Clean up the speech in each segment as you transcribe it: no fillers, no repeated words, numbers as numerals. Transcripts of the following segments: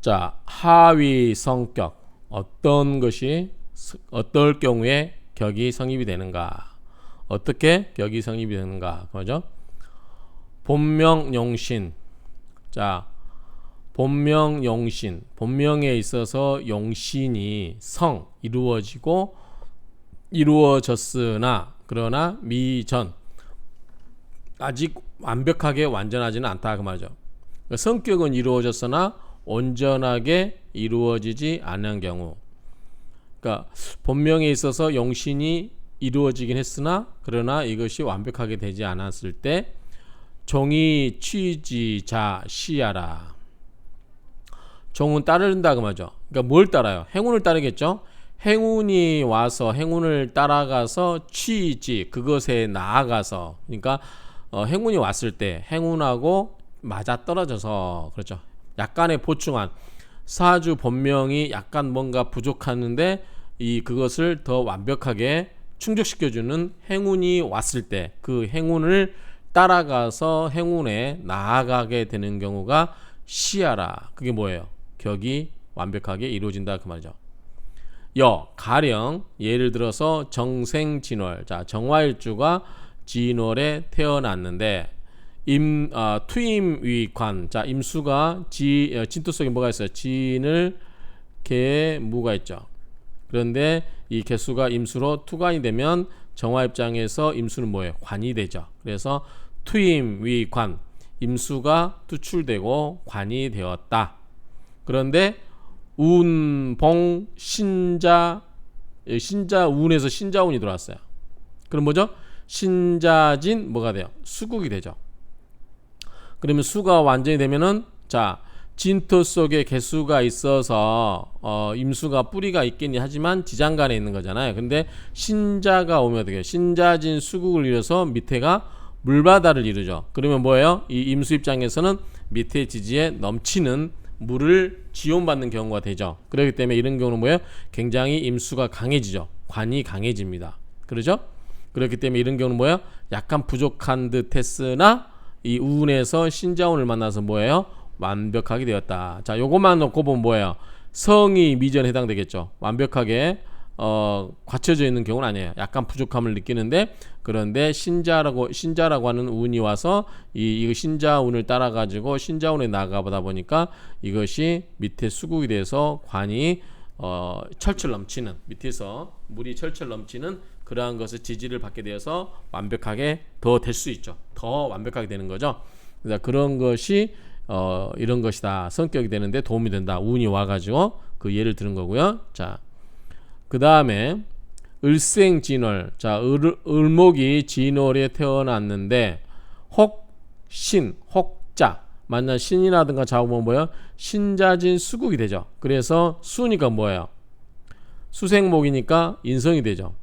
자, 하위 성격. 어떤 것이 어떨 경우에 격이 성립이 되는가? 어떻게 격이 성립이 되는가? 그죠? 본명용신. 자, 본명용신. 본명에 있어서 용신이 성 이루어지고 이루어졌으나 그러나 미전 아직 완벽하게 완전하지는 않다 그 말이죠. 성격은 이루어졌으나 온전하게 이루어지지 않은 경우. 그러니까 본명에 있어서 용신이 이루어지긴 했으나 그러나 이것이 완벽하게 되지 않았을 때 종이 취지자 시야라. 종은 따른다 그 말이죠. 그러니까 뭘 따라요? 행운을 따르겠죠. 행운이 와서 행운을 따라가서 취지 그것에 나아가서 그러니까 행운이 왔을 때 행운하고 맞아 떨어져서 그렇죠. 약간의 보충한 사주 본명이 약간 뭔가 부족하는데 그것을 더 완벽하게 충족시켜주는 행운이 왔을 때 그 행운을 따라가서 행운에 나아가게 되는 경우가 시야라. 그게 뭐예요? 격이 완벽하게 이루어진다 그 말이죠. 가령 예를 들어서 정생진월. 자, 정화일주가 진월에 태어났는데 투임위관. 자, 임수가 진토 속에 뭐가 있어요? 진을 개에 무가 있죠. 그런데 이 개수가 임수로 투관이 되면 정화 입장에서 임수는 뭐예요? 관이 되죠. 그래서 투임위관. 임수가 투출되고 관이 되었다. 그런데 운봉 신자 운에서 신자운이 들어왔어요. 그럼 뭐죠? 신자진 뭐가 돼요? 수국이 되죠. 그러면 수가 완전히 되면은 자, 진토 속에 개수가 있어서 임수가 뿌리가 있긴 하지만 지장간에 있는 거잖아요. 근데 신자가 오면 어떻게 해요? 신자진 수국을 이뤄서 밑에가 물바다를 이루죠. 그러면 뭐예요? 이 임수 입장에서는 밑에 지지에 넘치는 물을 지원받는 경우가 되죠. 그렇기 때문에 이런 경우는 뭐예요? 굉장히 임수가 강해지죠. 관이 강해집니다. 그렇죠? 그렇기 때문에 이런 경우는 뭐예요? 약간 부족한 듯 했으나 이 운에서 신자운을 만나서 뭐예요? 완벽하게 되었다. 자, 요것만 놓고 보면 뭐예요? 성이 미전에 해당되겠죠. 완벽하게 갖춰져 있는 경우는 아니에요. 약간 부족함을 느끼는데 그런데 신자라고 하는 운이 와서 이 신자운을 따라 가지고 신자운에 나가보다 보니까 이것이 밑에 수국이 돼서 관이 철철 넘치는 밑에서 물이 철철 넘치는 그러한 것을 지지를 받게 되어서 완벽하게 더 될 수 있죠. 더 완벽하게 되는 거죠. 그래서 그런 것이 이런 것이다. 성격이 되는데 도움이 된다. 운이 와가지고 그 예를 들은 거고요. 자, 그 다음에 을생진월. 자, 을목이 진월에 태어났는데 혹신, 혹자 만난 신이라든가 자오면 뭐예요? 신자진 수국이 되죠. 그래서 수니까 뭐예요? 수생목이니까 인성이 되죠.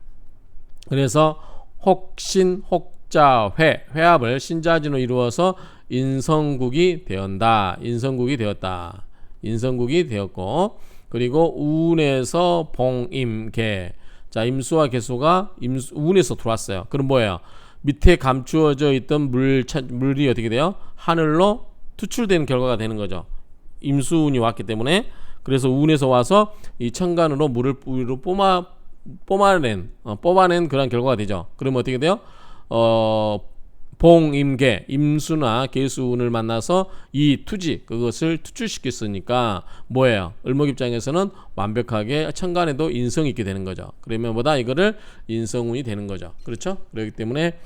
그래서 혹신, 혹자, 회합을 신자진으로 이루어서 인성국이 되었다. 인성국이 되었다. 인성국이 되었고 그리고 운에서 봉임개. 자, 임수와 개수가 운에서 들어왔어요. 그럼 뭐예요? 밑에 감추어져 있던 물이 어떻게 돼요? 하늘로 투출되는 결과가 되는 거죠. 임수운이 왔기 때문에. 그래서 운에서 와서 이 천간으로 물을 뽑아낸 그런 결과가 되죠. 그러면 어떻게 돼요? 봉임계 임수나 계수운을 만나서 이 투지 그것을 투출시켰으니까 뭐예요? 을목 입장에서는 완벽하게 천간에도 인성이 있게 되는 거죠. 그러면 뭐다 이거를 인성운이 되는 거죠. 그렇죠? 그렇기 때문에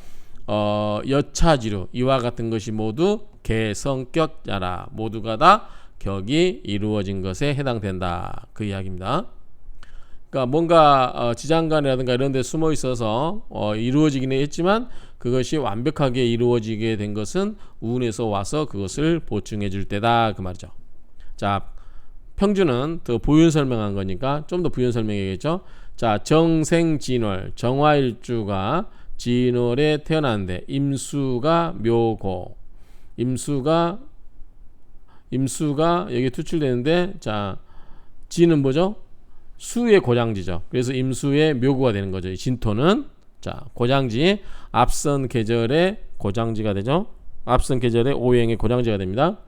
여차지류 이와 같은 것이 모두 개성격자라. 모두가 다 격이 이루어진 것에 해당된다. 그 이야기입니다. 그러니까 뭔가 지장간이라든가 이런 데 숨어 있어서 이루어지긴 했지만 그것이 완벽하게 이루어지게 된 것은 운에서 와서 그것을 보충해 줄 때다 그 말이죠. 자, 평주는 더 부연 설명한 거니까 좀 더 부연 설명해야겠죠. 자, 정생진월 정화일주가 진월에 태어났는데 임수가 묘고 임수가 여기 투출되는데 자, 진은 뭐죠? 수의 고장지죠. 그래서 임수의 묘구가 되는 거죠. 이 진토는 자, 고장지 앞선 계절의 고장지가 되죠. 앞선 계절의 오행의 고장지가 됩니다.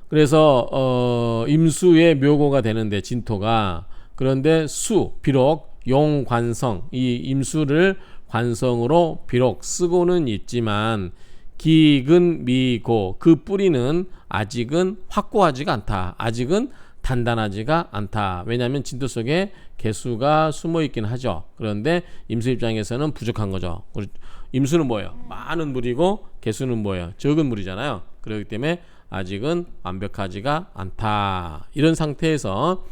그래서 임수의 묘고가 되는데 진토가 그런데 수 비록 용관성 이 임수를 관성으로 비록 쓰고는 있지만 기근 미고 그 뿌리는 아직은 확고하지가 않다. 아직은 단단하지가 않다. 왜냐하면 진토 속에 개수가 숨어 있긴 하죠. 그런데 임수 입장에서는 부족한 거죠. 임수는 뭐예요? 많은 물이고 개수는 뭐예요? 적은 물이잖아요. 그렇기 때문에 아직은 완벽하지가 않다. 이런 상태에서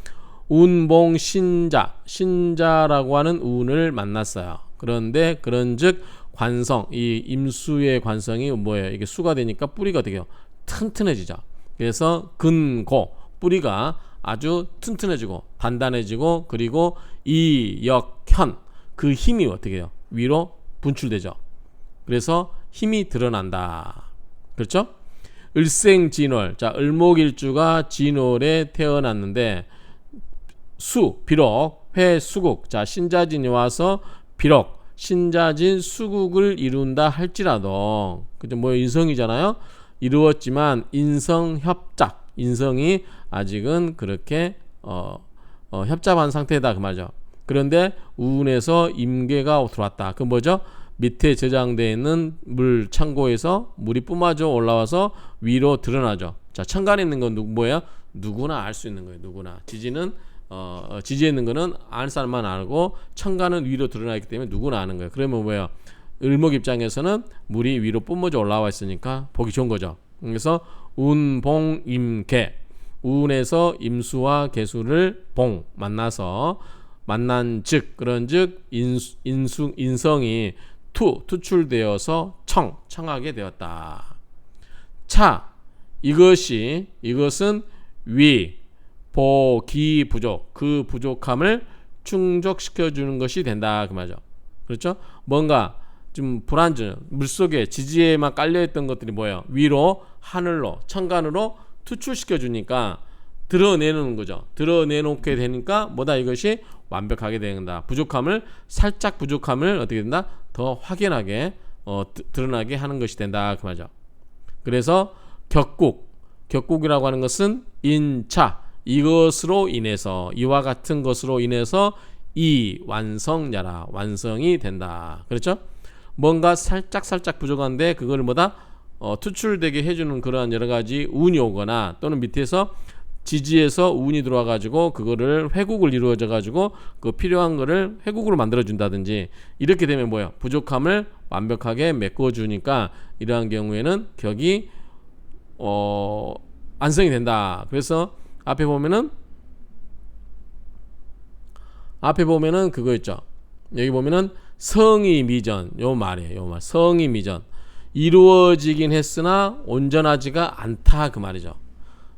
운봉 신자라고 하는 운을 만났어요. 그런데 그런즉 관성 이 임수의 관성이 뭐예요? 이게 수가 되니까 뿌리가 되게 튼튼해지죠. 그래서 근고 뿌리가 아주 튼튼해지고 단단해지고 그리고 이역현 그 힘이 어떻게 해요? 위로 분출되죠. 그래서 힘이 드러난다. 그렇죠? 을생진월 자 을목일주가 진월에 태어났는데 수 비록 회수국 자 신자진이 와서 비록 신자진 수국을 이룬다 할지라도 그죠 뭐 인성이잖아요. 이루었지만 인성협작 인성이 아직은 그렇게 협잡한 상태다 그 말이죠. 그런데 우운에서 임계가 들어왔다. 그 뭐죠? 밑에 저장되어 있는 물 창고에서 물이 뿜어져 올라와서 위로 드러나죠. 자 천간에 있는 건 뭐예요? 누구나 알 수 있는 거예요. 누구나 지지는 지지에 있는 거는 아는 사람만 알고 천간은 위로 드러나 있기 때문에 누구나 아는 거예요. 그러면 뭐예요? 을목 입장에서는 물이 위로 뿜어져 올라와 있으니까 보기 좋은 거죠. 그래서 운봉 임계 운에서 임수와 개수를 봉 만나서 만난 즉 그런즉 인성이 투출되어서 청하게 되었다. 차 이것은 위 보기 부족 그 부족함을 충족시켜 주는 것이 된다 그 말이죠. 그렇죠? 뭔가 좀 불안정 물속에 지지에만 깔려있던 것들이 뭐예요? 위로 하늘로 천간으로 투출시켜 주니까 드러내는 거죠. 드러내놓게 되니까 뭐다 이것이 완벽하게 된다. 살짝 부족함을 어떻게 된다? 더 확연하게 드러나게 하는 것이 된다 그 말이죠. 그래서 격국이라고 하는 것은 인차 이것으로 인해서 이와 같은 것으로 인해서 이 완성야라 완성이 된다. 그렇죠? 뭔가 살짝 부족한데 그걸 뭐다 투출되게 해주는 그러한 여러 가지 운이 오거나 또는 밑에서 지지에서 운이 들어와 가지고 그거를 회국을 이루어져 가지고 그 필요한 거를 회국으로 만들어 준다든지 이렇게 되면 뭐예요? 부족함을 완벽하게 메꿔 주니까 이러한 경우에는 격이 완성이 된다. 그래서 앞에 보면은 그거 있죠. 여기 보면은 성이 미전 요 말이에요. 요 말 성이 미전 이루어지긴 했으나 온전하지가 않다 그 말이죠.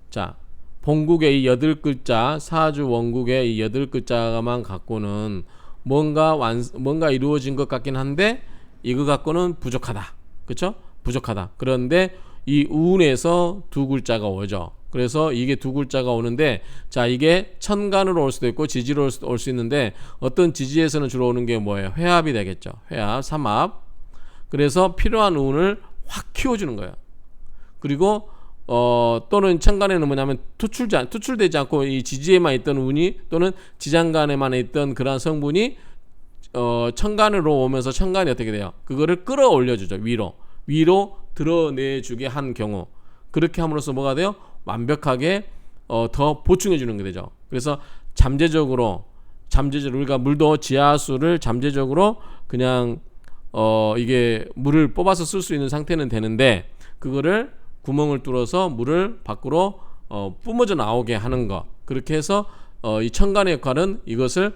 자 본국의 이 8글자 사주 원국의 이 8글자만 갖고는 뭔가 이루어진 것 같긴 한데 이거 갖고는 부족하다. 그렇죠? 부족하다. 그런데 이 운에서 2글자가 오죠. 그래서 이게 2글자가 오는데 자 이게 천간으로 올 수도 있고 지지로 올 수 있는데 어떤 지지에서는 주로 오는 게 뭐예요? 회합이 되겠죠. 회합, 삼합. 그래서 필요한 운을 확 키워주는 거예요. 그리고 또는 천간에는 뭐냐면 투출되지 않고 이 지지에만 있던 운이 또는 지장간에만 있던 그러한 성분이 천간으로 오면서 천간이 어떻게 돼요? 그거를 끌어올려주죠. 위로 드러내주게 한 경우 그렇게 함으로써 뭐가 돼요? 완벽하게 더 보충해 주는 게 되죠. 그래서 잠재적으로 우리가 물도 지하수를 잠재적으로 그냥 이게 물을 뽑아서 쓸 수 있는 상태는 되는데 그거를 구멍을 뚫어서 물을 밖으로 뿜어져 나오게 하는 거 그렇게 해서 이 천간의 역할은 이것을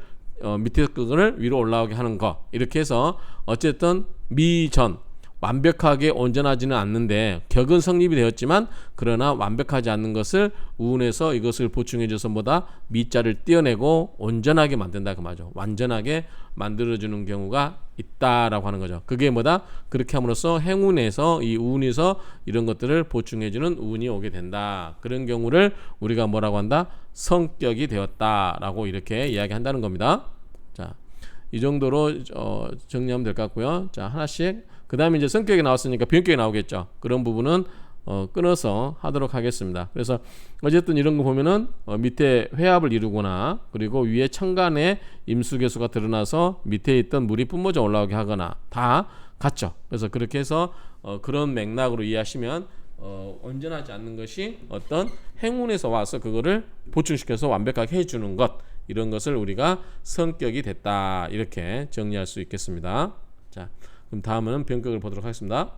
밑에 그거를 위로 올라오게 하는 거 이렇게 해서 어쨌든 미전 완벽하게 온전하지는 않는데 격은 성립이 되었지만 그러나 완벽하지 않는 것을 우운에서 이것을 보충해줘서 뭐다 미자를 띄어내고 온전하게 만든다 그 말이죠. 완전하게 만들어주는 경우가 있다라고 하는 거죠. 그게 뭐다 그렇게 함으로써 행운에서 이 우운에서 이런 것들을 보충해주는 우운이 오게 된다. 그런 경우를 우리가 뭐라고 한다 성격이 되었다라고 이렇게 이야기한다는 겁니다. 자, 이 정도로 정리하면 될 것 같고요. 자 하나씩 그 다음에 이제 성격이 나왔으니까 비용격이 나오겠죠. 그런 부분은 끊어서 하도록 하겠습니다. 그래서 어쨌든 이런 거 보면은 밑에 회합을 이루거나 그리고 위에 천간에 임수개수가 드러나서 밑에 있던 물이 뿜어져 올라오게 하거나 다 같죠. 그래서 그렇게 해서 그런 맥락으로 이해하시면 온전하지 않는 것이 어떤 행운에서 와서 그거를 보충시켜서 완벽하게 해주는 것, 이런 것을 우리가 성격이 됐다, 이렇게 정리할 수 있겠습니다. 자, 그럼 다음은 병격을 보도록 하겠습니다.